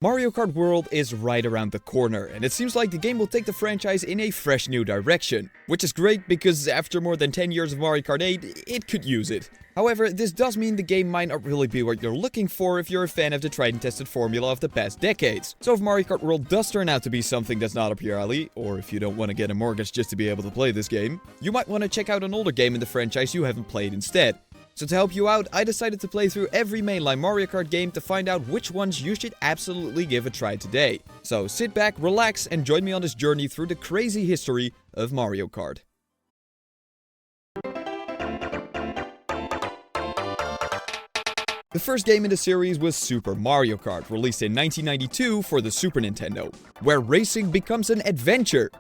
Mario Kart World is right around the corner, and it seems like the game will take the franchise in a fresh new direction. Which is great, because after more than 10 years of Mario Kart 8, it could use it. However, this does mean the game might not really be what you're looking for if you're a fan of the tried and tested formula of the past decades. So if Mario Kart World does turn out to be something that's not up your alley, or if you don't want to get a mortgage just to be able to play this game, you might want to check out an older game in the franchise you haven't played instead. So to help you out, I decided to play through every mainline Mario Kart game to find out which ones you should absolutely give a try today. So sit back, relax, and join me on this journey through the crazy history of Mario Kart. The first game in the series was Super Mario Kart, released in 1992 for the Super Nintendo, where racing becomes an adventure.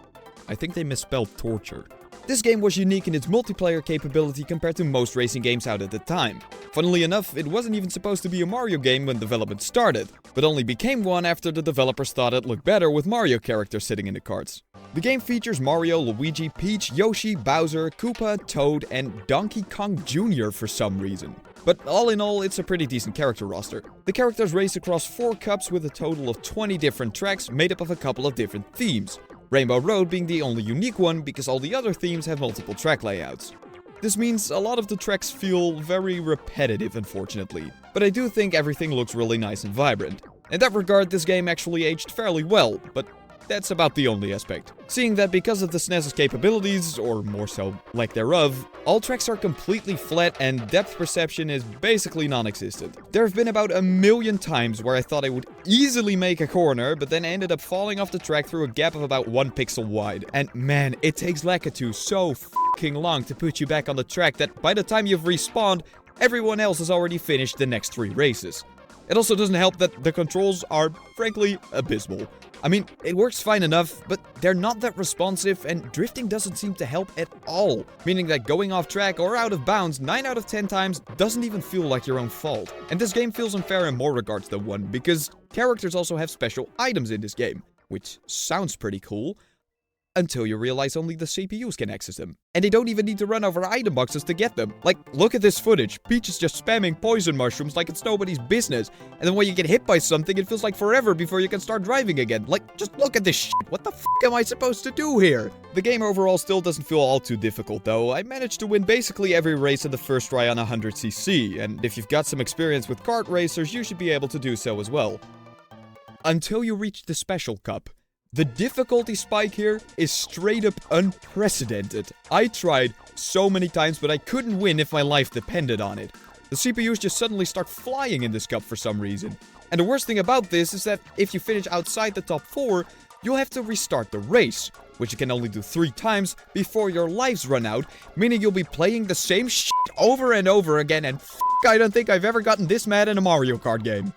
I think they misspelled torture. This game was unique in its multiplayer capability compared to most racing games out at the time. Funnily enough, it wasn't even supposed to be a Mario game when development started, but only became one after the developers thought it looked better with Mario characters sitting in the karts. The game features Mario, Luigi, Peach, Yoshi, Bowser, Koopa, Toad, and Donkey Kong Jr. for some reason. But all in all, it's a pretty decent character roster. The characters race across 4 cups with a total of 20 different tracks made up of a couple of different themes. Rainbow Road being the only unique one because all the other themes have multiple track layouts. This means a lot of the tracks feel very repetitive, unfortunately, but I do think everything looks really nice and vibrant. In that regard, this game actually aged fairly well, but that's about the only aspect. Seeing that because of the SNES's capabilities, or more so lack thereof, all tracks are completely flat and depth perception is basically non-existent. There have been about a million times where I thought I would easily make a corner, but then ended up falling off the track through a gap of about 1 pixel wide. And man, it takes Lakitu so f***ing long to put you back on the track that by the time you've respawned, everyone else has already finished the next 3 races. It also doesn't help that the controls are, frankly, abysmal. I mean, it works fine enough, but they're not that responsive, and drifting doesn't seem to help at all. Meaning that going off track or out of bounds 9 out of 10 times doesn't even feel like your own fault. And this game feels unfair in more regards than one, because characters also have special items in this game, which sounds pretty cool, until you realize only the CPUs can access them. And they don't even need to run over item boxes to get them. Like, look at this footage. Peach is just spamming poison mushrooms like it's nobody's business. And then when you get hit by something, it feels like forever before you can start driving again. Like, just look at this shit. What the f*** am I supposed to do here? The game overall still doesn't feel all too difficult, though. I managed to win basically every race in the first try on 100cc. And if you've got some experience with kart racers, you should be able to do so as well. Until you reach the Special Cup. The difficulty spike here is straight up unprecedented. I tried so many times, but I couldn't win if my life depended on it. The CPUs just suddenly start flying in this cup for some reason. And the worst thing about this is that if you finish outside the top 4, you'll have to restart the race, which you can only do 3 times before your lives run out, meaning you'll be playing the same shit over and over again, and I don't think I've ever gotten this mad in a Mario Kart game.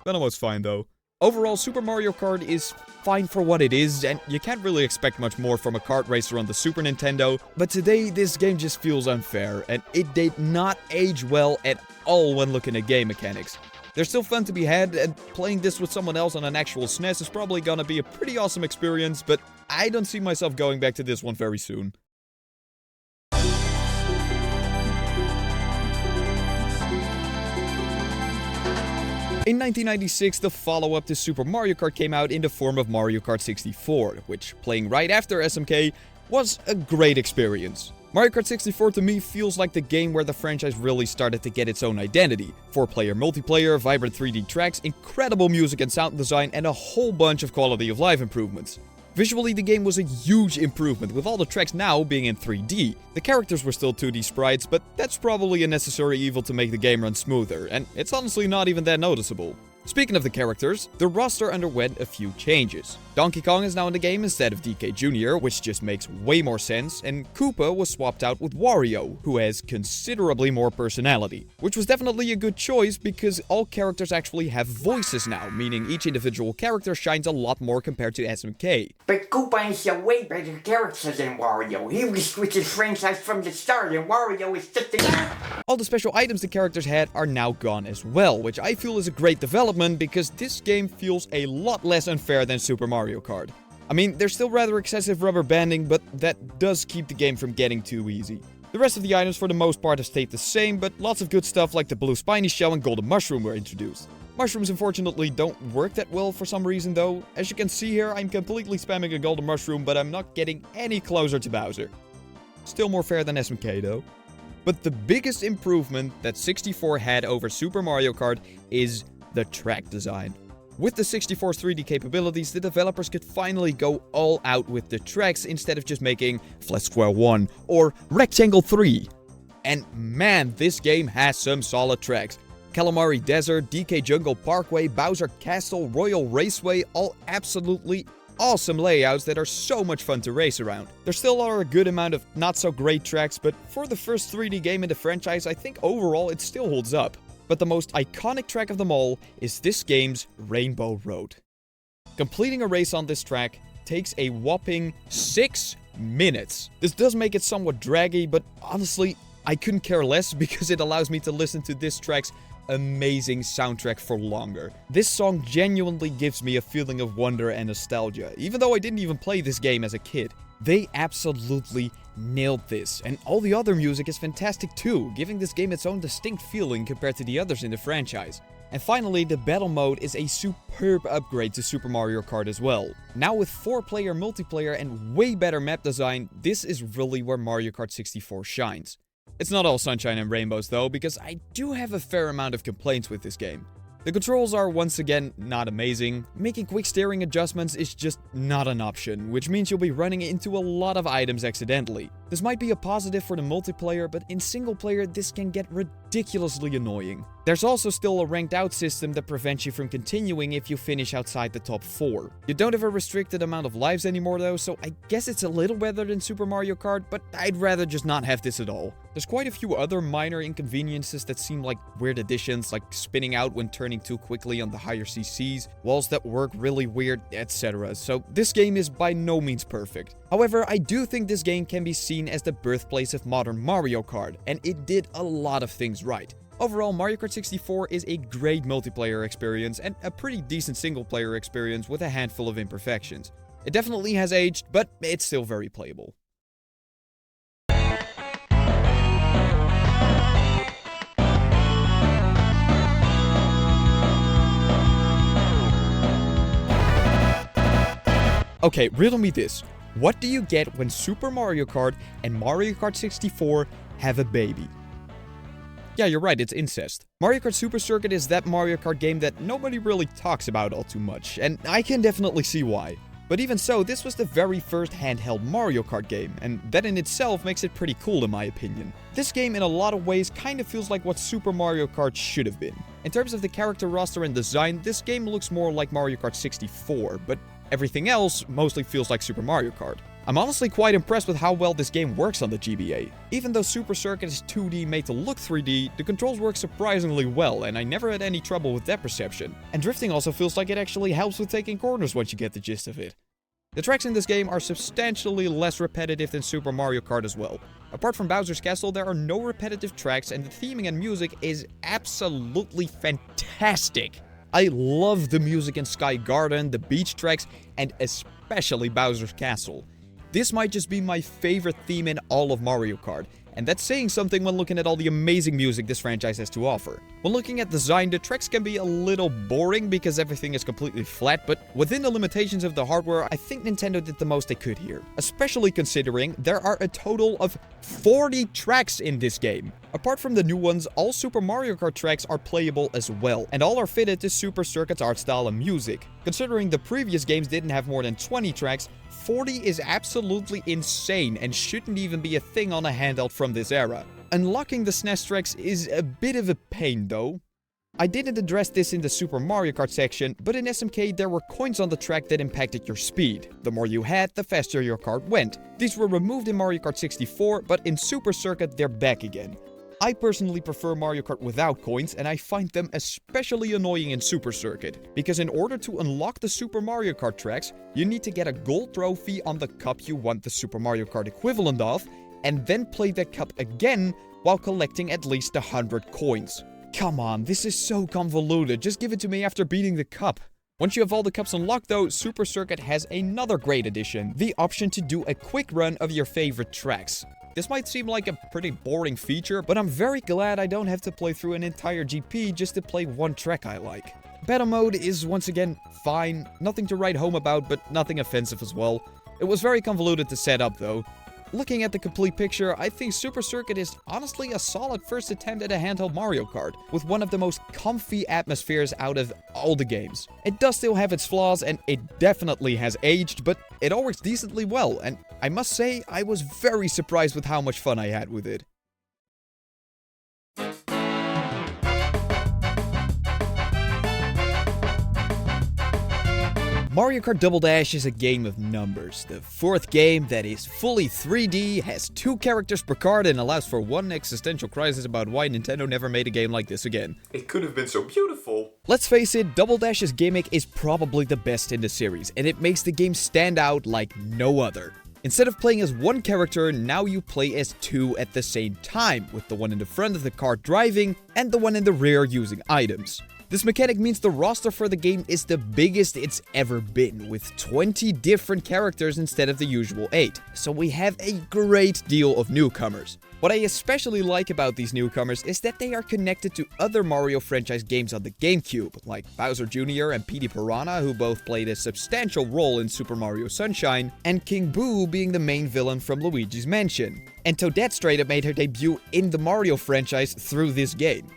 That was fine though. Overall, Super Mario Kart is fine for what it is, and you can't really expect much more from a kart racer on the Super Nintendo, but today this game just feels unfair, and it did not age well at all when looking at game mechanics. They're still fun to be had, and playing this with someone else on an actual SNES is probably gonna be a pretty awesome experience, but I don't see myself going back to this one very soon. In 1996, the follow-up to Super Mario Kart came out in the form of Mario Kart 64, which, playing right after SMK, was a great experience. Mario Kart 64 to me feels like the game where the franchise really started to get its own identity. 4-player multiplayer, vibrant 3D tracks, incredible music and sound design, and a whole bunch of quality of life improvements. Visually, the game was a huge improvement, with all the tracks now being in 3D. The characters were still 2D sprites, but that's probably a necessary evil to make the game run smoother, and it's honestly not even that noticeable. Speaking of the characters, the roster underwent a few changes. Donkey Kong is now in the game instead of DK Jr., which just makes way more sense, and Koopa was swapped out with Wario, who has considerably more personality. Which was definitely a good choice because all characters actually have voices now, meaning each individual character shines a lot more compared to SMK. But Koopa is a way better character than Wario. He was with his franchise from the start, and Wario is just a... All the special items the characters had are now gone as well, which I feel is a great development because this game feels a lot less unfair than Super Mario Kart. I mean, there's still rather excessive rubber banding, but that does keep the game from getting too easy. The rest of the items for the most part have stayed the same, but lots of good stuff like the blue spiny shell and golden mushroom were introduced. Mushrooms unfortunately don't work that well for some reason though. As you can see here, I'm completely spamming a golden mushroom, but I'm not getting any closer to Bowser. Still more fair than SMK though. But the biggest improvement that 64 had over Super Mario Kart is the track design. With the 64's 3D capabilities, the developers could finally go all out with the tracks instead of just making Flat Square 1 or Rectangle 3. And man, this game has some solid tracks. Calamari Desert, DK Jungle Parkway, Bowser Castle, Royal Raceway, all absolutely awesome layouts that are so much fun to race around. There still are a good amount of not so great tracks, but for the first 3D game in the franchise, I think overall it still holds up. But the most iconic track of them all is this game's Rainbow Road. Completing a race on this track takes a whopping 6 minutes. This does make it somewhat draggy, but honestly, I couldn't care less because it allows me to listen to this track's amazing soundtrack for longer. This song genuinely gives me a feeling of wonder and nostalgia, even though I didn't even play this game as a kid. They absolutely nailed this, and all the other music is fantastic too, giving this game its own distinct feeling compared to the others in the franchise. And finally, the battle mode is a superb upgrade to Super Mario Kart as well. Now with 4-player multiplayer and way better map design, this is really where Mario Kart 64 shines. It's not all sunshine and rainbows though, because I do have a fair amount of complaints with this game. The controls are once again not amazing. Making quick steering adjustments is just not an option, which means you'll be running into a lot of items accidentally. This might be a positive for the multiplayer, but in single player this can get ridiculously annoying. There's also still a ranked out system that prevents you from continuing if you finish outside the top 4. You don't have a restricted amount of lives anymore though, so I guess it's a little better than Super Mario Kart, but I'd rather just not have this at all. There's quite a few other minor inconveniences that seem like weird additions, like spinning out when turning too quickly on the higher CCs, walls that work really weird, etc. So this game is by no means perfect. However, I do think this game can be seen as the birthplace of modern Mario Kart, and it did a lot of things right. Overall, Mario Kart 64 is a great multiplayer experience and a pretty decent single-player experience with a handful of imperfections. It definitely has aged, but it's still very playable. Okay, riddle me this. What do you get when Super Mario Kart and Mario Kart 64 have a baby? Yeah, you're right, it's incest. Mario Kart Super Circuit is that Mario Kart game that nobody really talks about all too much, and I can definitely see why. But even so, this was the very first handheld Mario Kart game, and that in itself makes it pretty cool in my opinion. This game in a lot of ways kind of feels like what Super Mario Kart should have been. In terms of the character roster and design, this game looks more like Mario Kart 64, but everything else mostly feels like Super Mario Kart. I'm honestly quite impressed with how well this game works on the GBA. Even though Super Circuit is 2D made to look 3D, the controls work surprisingly well, and I never had any trouble with that perception. And drifting also feels like it actually helps with taking corners once you get the gist of it. The tracks in this game are substantially less repetitive than Super Mario Kart as well. Apart from Bowser's Castle, there are no repetitive tracks, and the theming and music is absolutely fantastic. I love the music in Sky Garden, the beach tracks, and especially Bowser's Castle. This might just be my favorite theme in all of Mario Kart, and that's saying something when looking at all the amazing music this franchise has to offer. When looking at design, the tracks can be a little boring because everything is completely flat, but within the limitations of the hardware, I think Nintendo did the most they could here. Especially considering there are a total of 40 tracks in this game. Apart from the new ones, all Super Mario Kart tracks are playable as well, and all are fitted to Super Circuit's art style and music. Considering the previous games didn't have more than 20 tracks, 40 is absolutely insane and shouldn't even be a thing on a handheld from this era. Unlocking the SNES tracks is a bit of a pain though. I didn't address this in the Super Mario Kart section, but in SMK there were coins on the track that impacted your speed. The more you had, the faster your kart went. These were removed in Mario Kart 64, but in Super Circuit they're back again. I personally prefer Mario Kart without coins, and I find them especially annoying in Super Circuit, because in order to unlock the Super Mario Kart tracks, you need to get a gold trophy on the cup you want the Super Mario Kart equivalent of, and then play that cup again while collecting at least 100 coins. Come on, this is so convoluted, just give it to me after beating the cup. Once you have all the cups unlocked though, Super Circuit has another great addition, the option to do a quick run of your favorite tracks. This might seem like a pretty boring feature, but I'm very glad I don't have to play through an entire GP just to play one track I like. Battle mode is once again fine, nothing to write home about, but nothing offensive as well. It was very convoluted to set up though. Looking at the complete picture, I think Super Circuit is honestly a solid first attempt at a handheld Mario Kart, with one of the most comfy atmospheres out of all the games. It does still have its flaws, and it definitely has aged, but it all works decently well, and I must say, I was very surprised with how much fun I had with it. Mario Kart Double Dash is a game of numbers. The fourth game that is fully 3D, has 2 characters per card, and allows for one existential crisis about why Nintendo never made a game like this again. It could have been so beautiful. Let's face it, Double Dash's gimmick is probably the best in the series, and it makes the game stand out like no other. Instead of playing as one character, now you play as 2 at the same time, with the one in the front of the kart driving, and the one in the rear using items. This mechanic means the roster for the game is the biggest it's ever been, with 20 different characters instead of the usual 8. So we have a great deal of newcomers. What I especially like about these newcomers is that they are connected to other Mario franchise games on the GameCube, like Bowser Jr. and Petey Piranha, who both played a substantial role in Super Mario Sunshine, and King Boo being the main villain from Luigi's Mansion. And Toadette straight up made her debut in the Mario franchise through this game.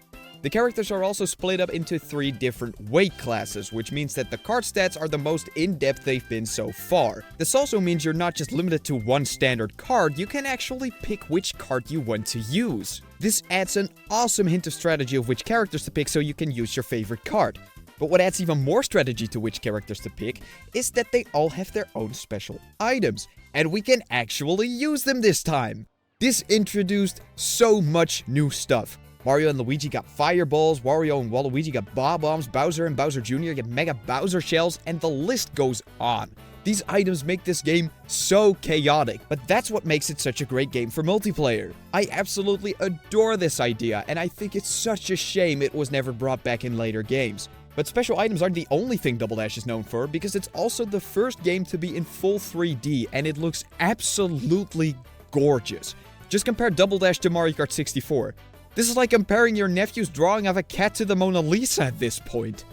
The characters are also split up into 3 different weight classes, which means that the kart stats are the most in-depth they've been so far. This also means you're not just limited to one standard card, you can actually pick which card you want to use. This adds an awesome hint of strategy of which characters to pick so you can use your favorite card. But what adds even more strategy to which characters to pick is that they all have their own special items, and we can actually use them this time. This introduced so much new stuff. Mario and Luigi got fireballs, Wario and Waluigi got bob-bombs, Bowser and Bowser Jr. get Mega Bowser shells, and the list goes on. These items make this game so chaotic, but that's what makes it such a great game for multiplayer. I absolutely adore this idea, and I think it's such a shame it was never brought back in later games. But special items aren't the only thing Double Dash is known for, because it's also the first game to be in full 3D, and it looks absolutely gorgeous. Just compare Double Dash to Mario Kart 64. This is like comparing your nephew's drawing of a cat to the Mona Lisa at this point.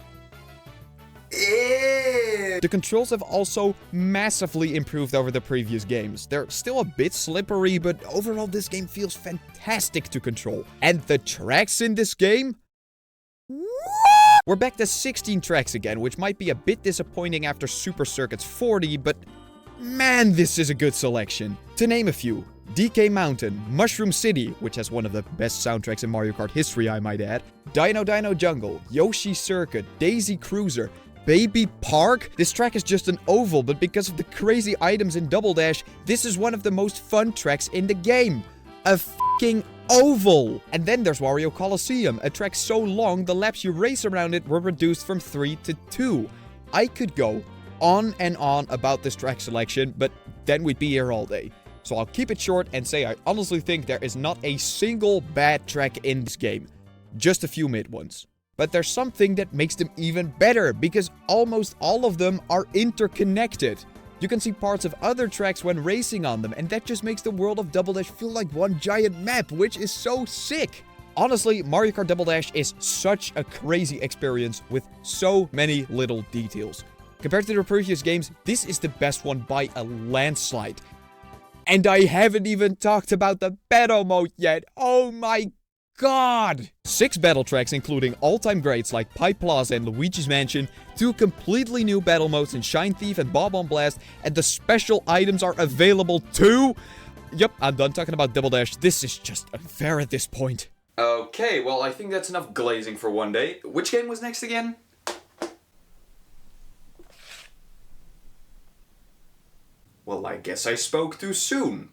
Ew. The controls have also massively improved over the previous games. They're still a bit slippery, but overall this game feels fantastic to control. And the tracks in this game? We're back to 16 tracks again, which might be a bit disappointing after Super Circuit's 40, but man, this is a good selection. To name a few: DK Mountain, Mushroom City, which has one of the best soundtracks in Mario Kart history, I might add, Dino Dino Jungle, Yoshi Circuit, Daisy Cruiser, Baby Park. This track is just an oval, but because of the crazy items in Double Dash, this is one of the most fun tracks in the game. A f***ing oval! And then there's Wario Coliseum, a track so long the laps you race around it were reduced from 3 to 2. I could go on and on about this track selection, but then we'd be here all day. So I'll keep it short and say I honestly think there is not a single bad track in this game. Just a few mid ones. But there's something that makes them even better, because almost all of them are interconnected. You can see parts of other tracks when racing on them, and that just makes the world of Double Dash feel like one giant map, which is so sick. Honestly, Mario Kart Double Dash is such a crazy experience with so many little details. Compared to the previous games, this is the best one by a landslide. And I haven't even talked about the battle mode yet. Oh my god! 6 battle tracks including all-time greats like Pipe Plaza and Luigi's Mansion, 2 completely new battle modes in Shine Thief and Bob on Blast, and the special items are available too! Yep, I'm done talking about Double Dash. This is just unfair at this point. Okay, well, I think that's enough glazing for one day. Which game was next again? Well, I guess I spoke too soon.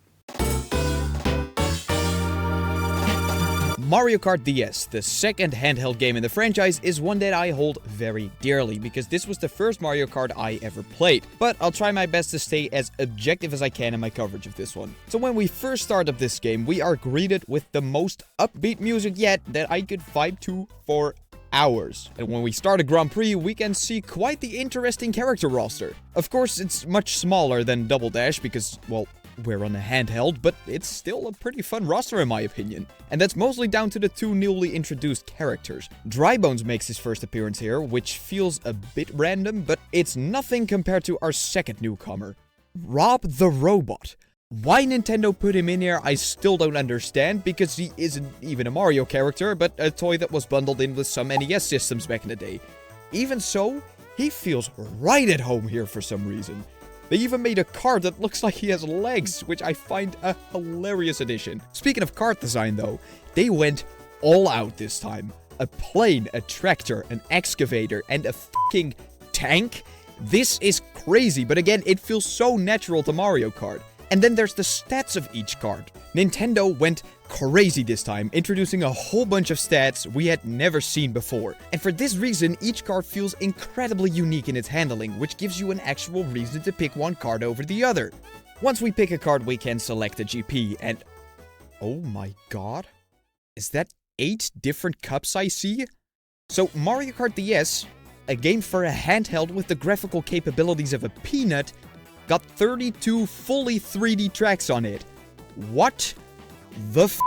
Mario Kart DS, the second handheld game in the franchise, is one that I hold very dearly, because this was the first Mario Kart I ever played. But I'll try my best to stay as objective as I can in my coverage of this one. So when we first start up this game, we are greeted with the most upbeat music yet that I could vibe to for hours. And when we start a Grand Prix, we can see quite the interesting character roster. Of course, it's much smaller than Double Dash because, well, We're on a handheld, but it's still a pretty fun roster in my opinion. And that's mostly down to the two newly introduced characters. Drybones makes his first appearance here, which feels a bit random, but it's nothing compared to our second newcomer, Rob the Robot. Why Nintendo put him in here, I still don't understand, because he isn't even a Mario character, but a toy that was bundled in with some NES systems back in the day. Even so, he feels right at home here for some reason. They even made a cart that looks like he has legs, which I find a hilarious addition. Speaking of cart design though, they went all out this time. A plane, a tractor, an excavator, and a fucking tank? This is crazy, but again, it feels so natural to Mario Kart. And then there's the stats of each card. Nintendo went crazy this time, introducing a whole bunch of stats we had never seen before. And for this reason, each card feels incredibly unique in its handling, which gives you an actual reason to pick one card over the other. Once we pick a card, we can select a GP, and oh my god, is that 8 different cups I see? So Mario Kart DS, a game for a handheld with the graphical capabilities of a peanut, got 32 fully 3D tracks on it. What the f***?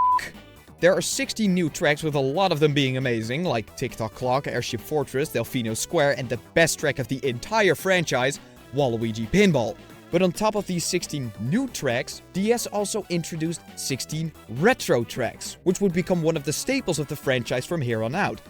There are 16 new tracks, with a lot of them being amazing, like TikTok Clock, Airship Fortress, Delfino Square, and the best track of the entire franchise, Waluigi Pinball. But on top of these 16 new tracks, DS also introduced 16 retro tracks, which would become one of the staples of the franchise from here on out.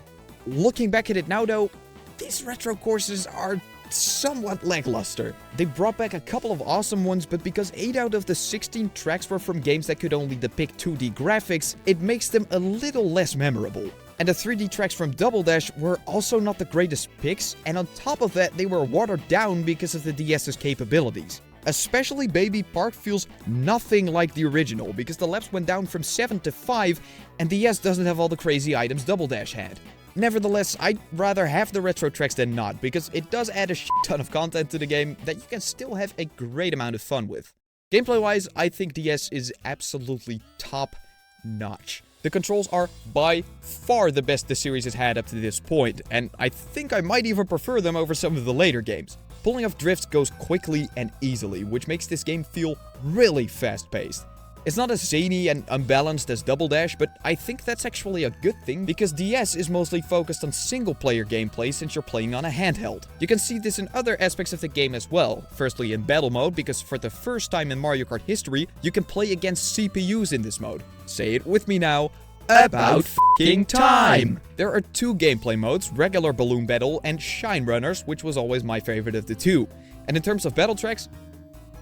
Looking back at it now though, these retro courses are somewhat lackluster. They brought back a couple of awesome ones, but because 8 out of the 16 tracks were from games that could only depict 2D graphics, it makes them a little less memorable. And the 3D tracks from Double Dash were also not the greatest picks, and on top of that, they were watered down because of the DS's capabilities. Especially Baby Park feels nothing like the original, because the laps went down from 7 to 5, and DS doesn't have all the crazy items Double Dash had. Nevertheless, I'd rather have the retro tracks than not, because it does add a shit ton of content to the game that you can still have a great amount of fun with. Gameplay-wise, I think DS is absolutely top-notch. The controls are by far the best the series has had up to this point, and I think I might even prefer them over some of the later games. Pulling off drifts goes quickly and easily, which makes this game feel really fast-paced. It's not as zany and unbalanced as Double Dash, but I think that's actually a good thing, because DS is mostly focused on single-player gameplay since you're playing on a handheld. You can see this in other aspects of the game as well. Firstly in battle mode, because for the first time in Mario Kart history, you can play against CPUs in this mode. Say it with me now. About f***ing time! There are 2 gameplay modes, regular balloon battle and shine runners, which was always my favorite of the 2. And in terms of battle tracks,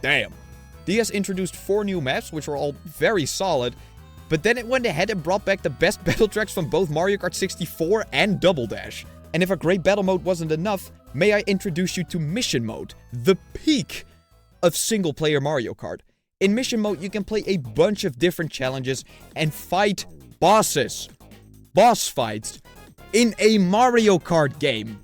damn. DS introduced 4 new maps, which were all very solid, but then it went ahead and brought back the best battle tracks from both Mario Kart 64 and Double Dash. And if a great battle mode wasn't enough, may I introduce you to Mission Mode, the peak of single-player Mario Kart. In Mission Mode, you can play a bunch of different challenges and fight bosses. Boss fights in a Mario Kart game.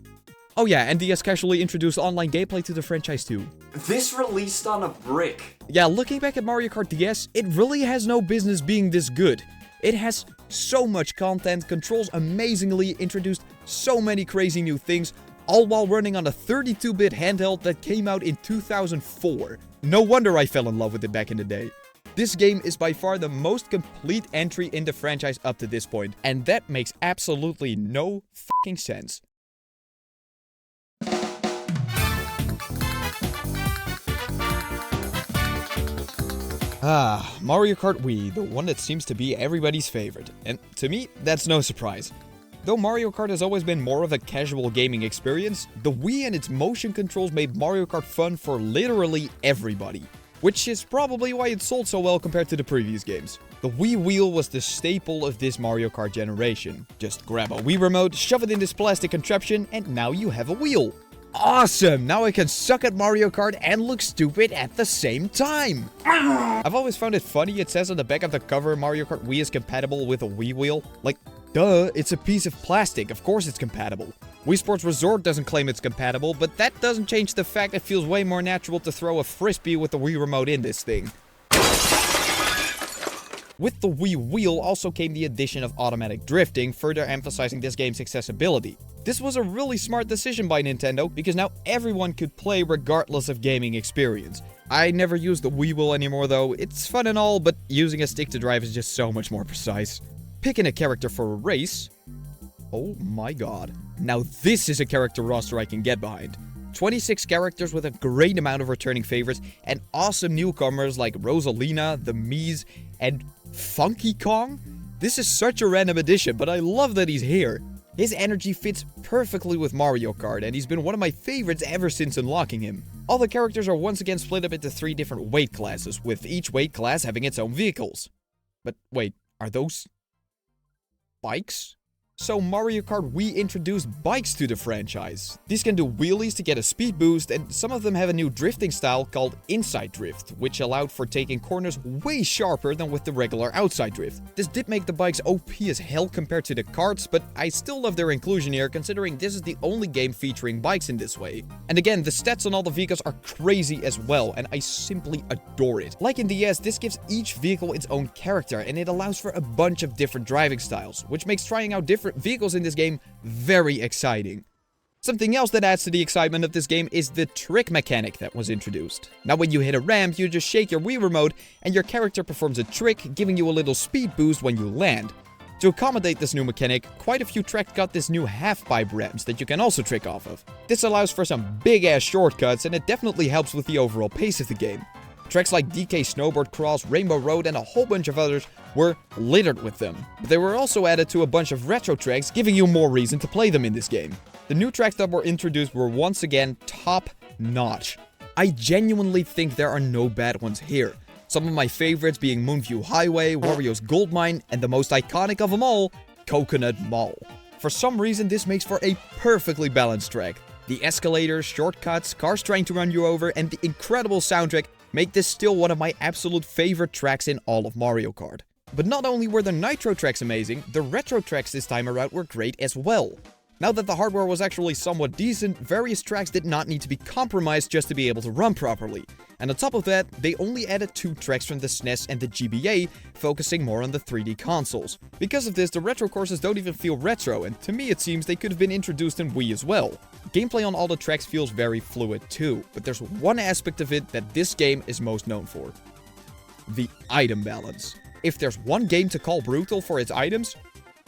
Oh yeah, and DS casually introduced online gameplay to the franchise too. This released on a brick. Yeah, looking back at Mario Kart DS, it really has no business being this good. It has so much content, controls amazingly, introduced so many crazy new things, all while running on a 32-bit handheld that came out in 2004. No wonder I fell in love with it back in the day. This game is by far the most complete entry in the franchise up to this point, and that makes absolutely no fucking sense. Mario Kart Wii, the one that seems to be everybody's favorite. And to me, that's no surprise. Though Mario Kart has always been more of a casual gaming experience, the Wii and its motion controls made Mario Kart fun for literally everybody. Which is probably why it sold so well compared to the previous games. The Wii wheel was the staple of this Mario Kart generation. Just grab a Wii remote, shove it in this plastic contraption, and now you have a wheel. Awesome! Now I can suck at Mario Kart and look stupid at the same time! I've always found it funny it says on the back of the cover Mario Kart Wii is compatible with a Wii wheel. Like, duh, it's a piece of plastic, of course it's compatible. Wii Sports Resort doesn't claim it's compatible, but that doesn't change the fact it feels way more natural to throw a frisbee with the Wii remote in this thing. With the Wii wheel also came the addition of automatic drifting, further emphasizing this game's accessibility. This was a really smart decision by Nintendo because now everyone could play regardless of gaming experience. I never use the Wii wheel anymore though. It's fun and all, but using a stick to drive is just so much more precise. Picking a character for a race. Oh my god. Now this is a character roster I can get behind. 26 characters with a great amount of returning favorites and awesome newcomers like Rosalina, the Mii's, and Funky Kong? This is such a random addition, but I love that he's here. His energy fits perfectly with Mario Kart, and he's been one of my favorites ever since unlocking him. All the characters are once again split up into 3 different weight classes, with each weight class having its own vehicles. But wait, are those bikes? So Mario Kart Wii introduced bikes to the franchise. These can do wheelies to get a speed boost, and some of them have a new drifting style called inside drift, which allowed for taking corners way sharper than with the regular outside drift. This did make the bikes OP as hell compared to the karts, but I still love their inclusion here considering this is the only game featuring bikes in this way. And again, the stats on all the vehicles are crazy as well, and I simply adore it. Like in DS, this gives each vehicle its own character, and it allows for a bunch of different driving styles, which makes trying out different vehicles in this game very exciting. Something else that adds to the excitement of this game is the trick mechanic that was introduced. Now when you hit a ramp, you just shake your Wii remote and your character performs a trick, giving you a little speed boost when you land. To accommodate this new mechanic, quite a few tracks got this new half-pipe ramps that you can also trick off of. This allows for some big-ass shortcuts, and it definitely helps with the overall pace of the game. Tracks like DK Snowboard Cross, Rainbow Road, and a whole bunch of others were littered with them. But they were also added to a bunch of retro tracks, giving you more reason to play them in this game. The new tracks that were introduced were once again top-notch. I genuinely think there are no bad ones here. Some of my favorites being Moonview Highway, Wario's Gold Mine, and the most iconic of them all, Coconut Mall. For some reason, this makes for a perfectly balanced track. The escalators, shortcuts, cars trying to run you over, and the incredible soundtrack make this still one of my absolute favorite tracks in all of Mario Kart. But not only were the Nitro tracks amazing, the retro tracks this time around were great as well. Now that the hardware was actually somewhat decent, various tracks did not need to be compromised just to be able to run properly. And on top of that, they only added 2 tracks from the SNES and the GBA, focusing more on the 3D consoles. Because of this, the retro courses don't even feel retro, and to me it seems they could have been introduced in Wii as well. Gameplay on all the tracks feels very fluid too, but there's one aspect of it that this game is most known for. The item balance. If there's one game to call brutal for its items,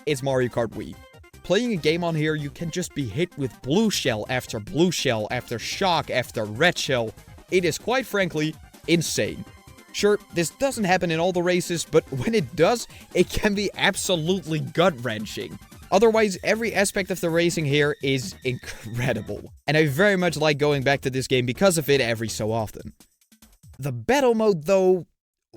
it's Mario Kart Wii. Playing a game on here, you can just be hit with blue shell after shock after red shell. It is quite frankly insane. Sure, this doesn't happen in all the races, but when it does, it can be absolutely gut-wrenching. Otherwise, every aspect of the racing here is incredible, and I very much like going back to this game because of it every so often. The battle mode though,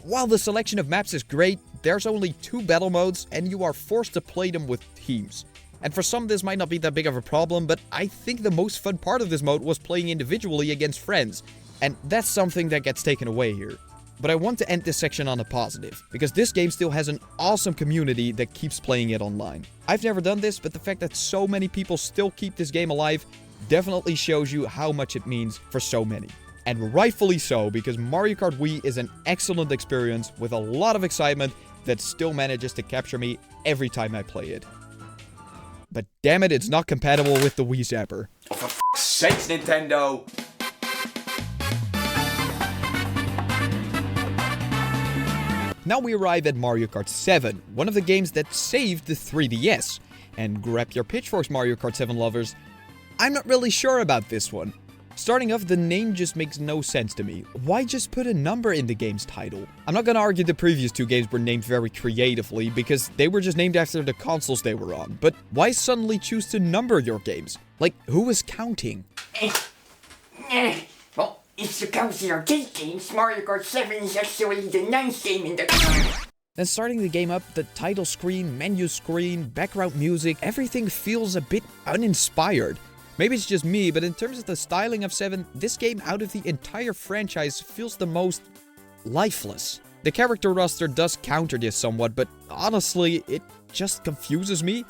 while the selection of maps is great, there's only 2 battle modes and you are forced to play them with teams. And for some this might not be that big of a problem, but I think the most fun part of this mode was playing individually against friends, and that's something that gets taken away here. But I want to end this section on a positive, because this game still has an awesome community that keeps playing it online. I've never done this, but the fact that so many people still keep this game alive definitely shows you how much it means for so many. And rightfully so, because Mario Kart Wii is an excellent experience with a lot of excitement that still manages to capture me every time I play it. But damn it, it's not compatible with the Wii Zapper. Oh, for f***'s sakes, Nintendo! Now we arrive at Mario Kart 7, one of the games that saved the 3DS. And grab your pitchforks, Mario Kart 7 lovers. I'm not really sure about this one. Starting off, the name just makes no sense to me. Why just put a number in the game's title? I'm not gonna argue the previous 2 games were named very creatively, because they were just named after the consoles they were on. But why suddenly choose to number your games? Like, who was counting? Well, if you count the arcade games, Mario Kart 7 is actually the 9th game in the... Then starting the game up, the title screen, menu screen, background music, everything feels a bit uninspired. Maybe it's just me, but in terms of the styling of 7, this game out of the entire franchise feels the most lifeless. The character roster does counter this somewhat, but honestly, it just confuses me.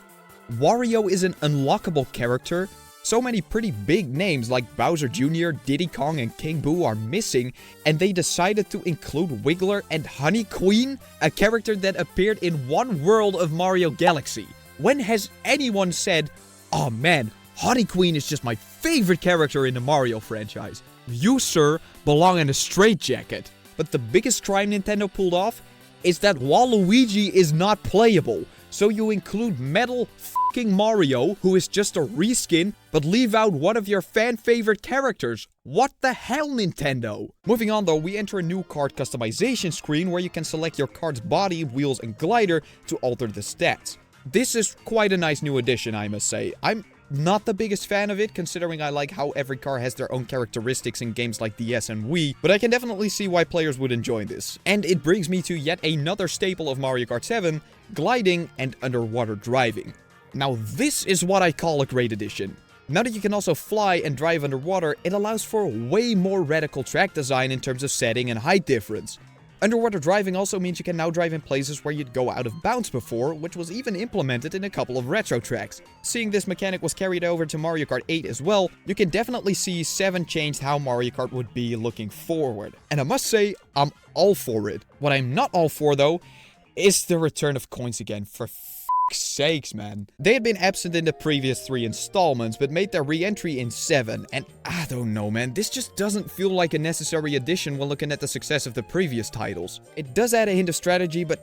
Wario is an unlockable character. So many pretty big names like Bowser Jr., Diddy Kong, and King Boo are missing, and they decided to include Wiggler and Honey Queen, a character that appeared in one world of Mario Galaxy. When has anyone said, Oh man, Honey Queen is just my favorite character in the Mario franchise. You, sir, belong in a straitjacket. But the biggest crime Nintendo pulled off is that Waluigi is not playable. So you include Metal f***ing Mario, who is just a reskin, but leave out one of your fan-favorite characters. What the hell, Nintendo? Moving on though, we enter a new kart customization screen where you can select your kart's body, wheels, and glider to alter the stats. This is quite a nice new addition, I must say. I'm not the biggest fan of it, considering I like how every car has their own characteristics in games like DS and Wii, but I can definitely see why players would enjoy this. And it brings me to yet another staple of Mario Kart 7, gliding and underwater driving. Now this is what I call a great addition. Now that you can also fly and drive underwater, it allows for way more radical track design in terms of setting and height difference. Underwater driving also means you can now drive in places where you'd go out of bounds before, which was even implemented in a couple of retro tracks. Seeing this mechanic was carried over to Mario Kart 8 as well, you can definitely see 7 changed how Mario Kart would be looking forward. And I must say, I'm all for it. What I'm not all for though, is the return of coins again, for f***'s sakes, man. They had been absent in the previous 3 installments, but made their re-entry in 7, and I don't know, man, this just doesn't feel like a necessary addition when looking at the success of the previous titles. It does add a hint of strategy, but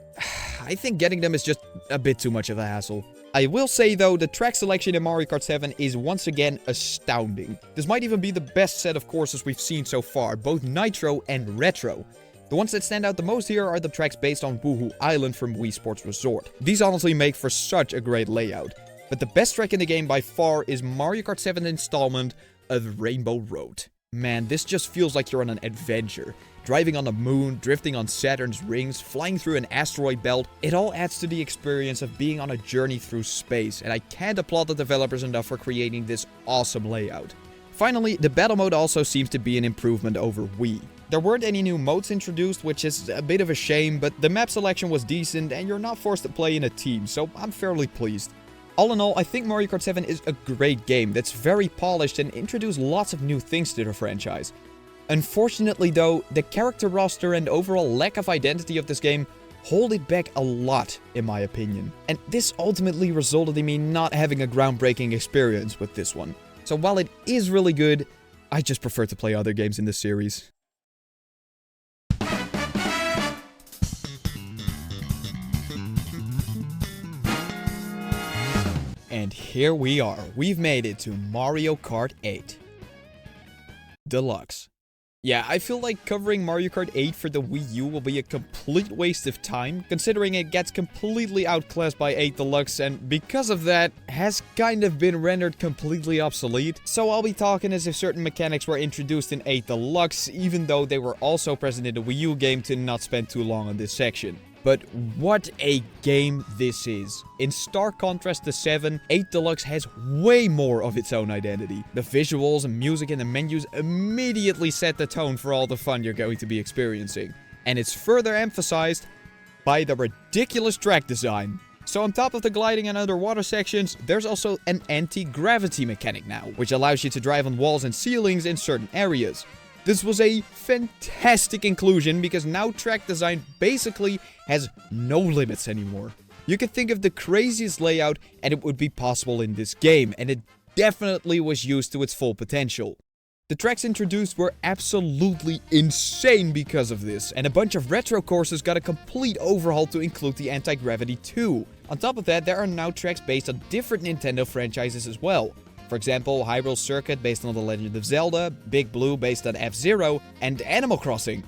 I think getting them is just a bit too much of a hassle. I will say though, the track selection in Mario Kart 7 is once again astounding. This might even be the best set of courses we've seen so far, both Nitro and Retro. The ones that stand out the most here are the tracks based on Woohoo Island from Wii Sports Resort. These honestly make for such a great layout. But the best track in the game by far is Mario Kart 7 installment of Rainbow Road. Man, this just feels like you're on an adventure. Driving on the moon, drifting on Saturn's rings, flying through an asteroid belt, it all adds to the experience of being on a journey through space, and I can't applaud the developers enough for creating this awesome layout. Finally, the battle mode also seems to be an improvement over Wii. There weren't any new modes introduced, which is a bit of a shame, but the map selection was decent and you're not forced to play in a team, so I'm fairly pleased. All in all, I think Mario Kart 7 is a great game that's very polished and introduced lots of new things to the franchise. Unfortunately though, the character roster and overall lack of identity of this game hold it back a lot, in my opinion. And this ultimately resulted in me not having a groundbreaking experience with this one. So while it is really good, I just prefer to play other games in the series. And here we are. We've made it to Mario Kart 8 Deluxe. Yeah, I feel like covering Mario Kart 8 for the Wii U will be a complete waste of time, considering it gets completely outclassed by 8 Deluxe and because of that, has kind of been rendered completely obsolete. So I'll be talking as if certain mechanics were introduced in 8 Deluxe, even though they were also present in the Wii U game, to not spend too long on this section. But what a game this is. In stark contrast to 7, 8 Deluxe has way more of its own identity. The visuals and music in the menus immediately set the tone for all the fun you're going to be experiencing. And it's further emphasized by the ridiculous track design. So on top of the gliding and underwater sections, there's also an anti-gravity mechanic now, which allows you to drive on walls and ceilings in certain areas. This was a fantastic inclusion because now track design basically has no limits anymore. You could think of the craziest layout and it would be possible in this game, and it definitely was used to its full potential. The tracks introduced were absolutely insane because of this, and a bunch of retro courses got a complete overhaul to include the anti-gravity too. On top of that, there are now tracks based on different Nintendo franchises as well. For example, Hyrule Circuit based on The Legend of Zelda, Big Blue based on F-Zero, and Animal Crossing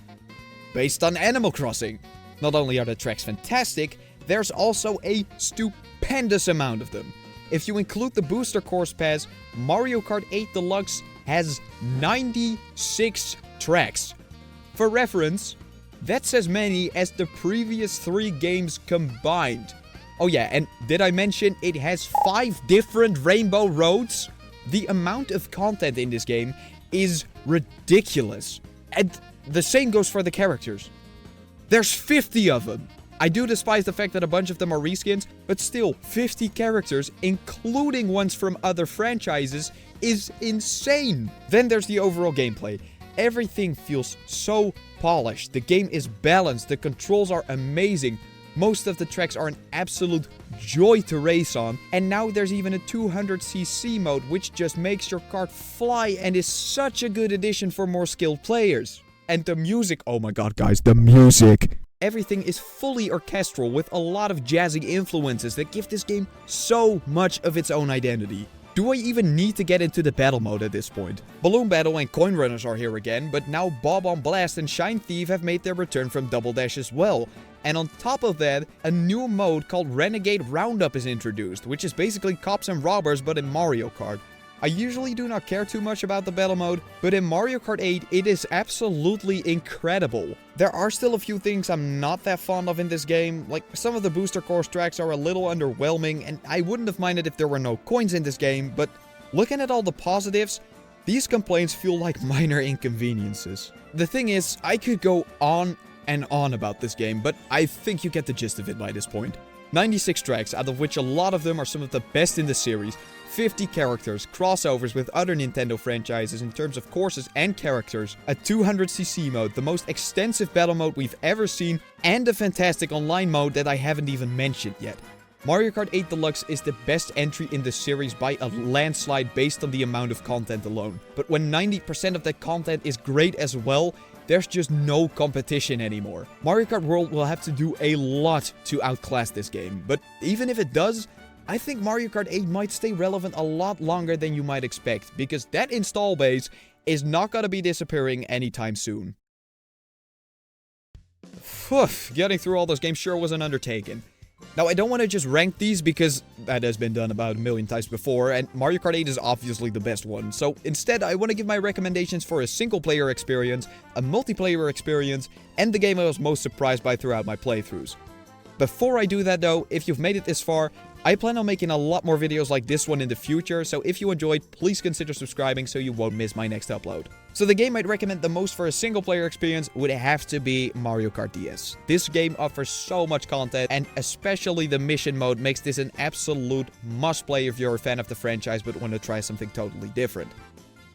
based on Animal Crossing. Not only are the tracks fantastic, there's also a stupendous amount of them. If you include the booster course pass, Mario Kart 8 Deluxe has 96 tracks. For reference, that's as many as the previous 3 games combined. Oh yeah, and did I mention it has 5 different rainbow roads? The amount of content in this game is ridiculous. And the same goes for the characters. There's 50 of them. I do despise the fact that a bunch of them are reskins, but still, 50 characters, including ones from other franchises, is insane. Then there's the overall gameplay. Everything feels so polished. The game is balanced, the controls are amazing. Most of the tracks are an absolute joy to race on, and now there's even a 200cc mode which just makes your kart fly and is such a good addition for more skilled players. And the music, oh my god guys, the music! Everything is fully orchestral with a lot of jazzy influences that give this game so much of its own identity. Do I even need to get into the battle mode at this point? Balloon Battle and Coin Runners are here again, but now Bob on Blast and Shine Thief have made their return from Double Dash as well. And on top of that, a new mode called Renegade Roundup is introduced, which is basically cops and robbers but in Mario Kart. I usually do not care too much about the battle mode, but in Mario Kart 8 it is absolutely incredible. There are still a few things I'm not that fond of in this game, like some of the booster course tracks are a little underwhelming, and I wouldn't have minded if there were no coins in this game, but looking at all the positives, these complaints feel like minor inconveniences. The thing is, I could go on and on about this game, but I think you get the gist of it by this point. 96 tracks, out of which a lot of them are some of the best in the series, 50 characters, crossovers with other Nintendo franchises in terms of courses and characters, a 200cc mode, the most extensive battle mode we've ever seen, and a fantastic online mode that I haven't even mentioned yet. Mario Kart 8 Deluxe is the best entry in the series by a landslide based on the amount of content alone. But when 90% of that content is great as well, there's just no competition anymore. Mario Kart World will have to do a lot to outclass this game, but even if it does, I think Mario Kart 8 might stay relevant a lot longer than you might expect, because that install base is not gonna be disappearing anytime soon. Phew, getting through all those games sure was an undertaking. Now, I don't want to just rank these because that has been done about a million times before, and Mario Kart 8 is obviously the best one. So instead, I want to give my recommendations for a single-player experience, a multiplayer experience, and the game I was most surprised by throughout my playthroughs. Before I do that though, if you've made it this far, I plan on making a lot more videos like this one in the future, so if you enjoyed, please consider subscribing so you won't miss my next upload. So the game I'd recommend the most for a single player experience would have to be Mario Kart DS. This game offers so much content, and especially the mission mode makes this an absolute must-play if you're a fan of the franchise but want to try something totally different.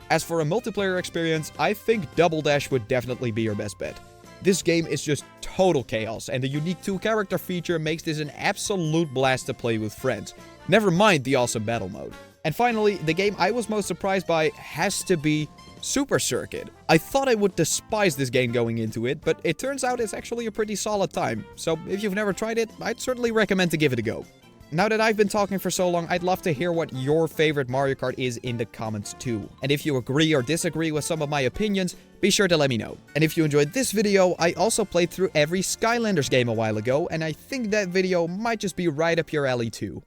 As for a multiplayer experience, I think Double Dash would definitely be your best bet. This game is just total chaos, and the unique 2-character feature makes this an absolute blast to play with friends. Never mind the awesome battle mode. And finally, the game I was most surprised by has to be Super Circuit. I thought I would despise this game going into it, but it turns out it's actually a pretty solid time. So if you've never tried it, I'd certainly recommend to give it a go. Now that I've been talking for so long, I'd love to hear what your favorite Mario Kart is in the comments too. And if you agree or disagree with some of my opinions, be sure to let me know. And if you enjoyed this video, I also played through every Skylanders game a while ago, and I think that video might just be right up your alley too.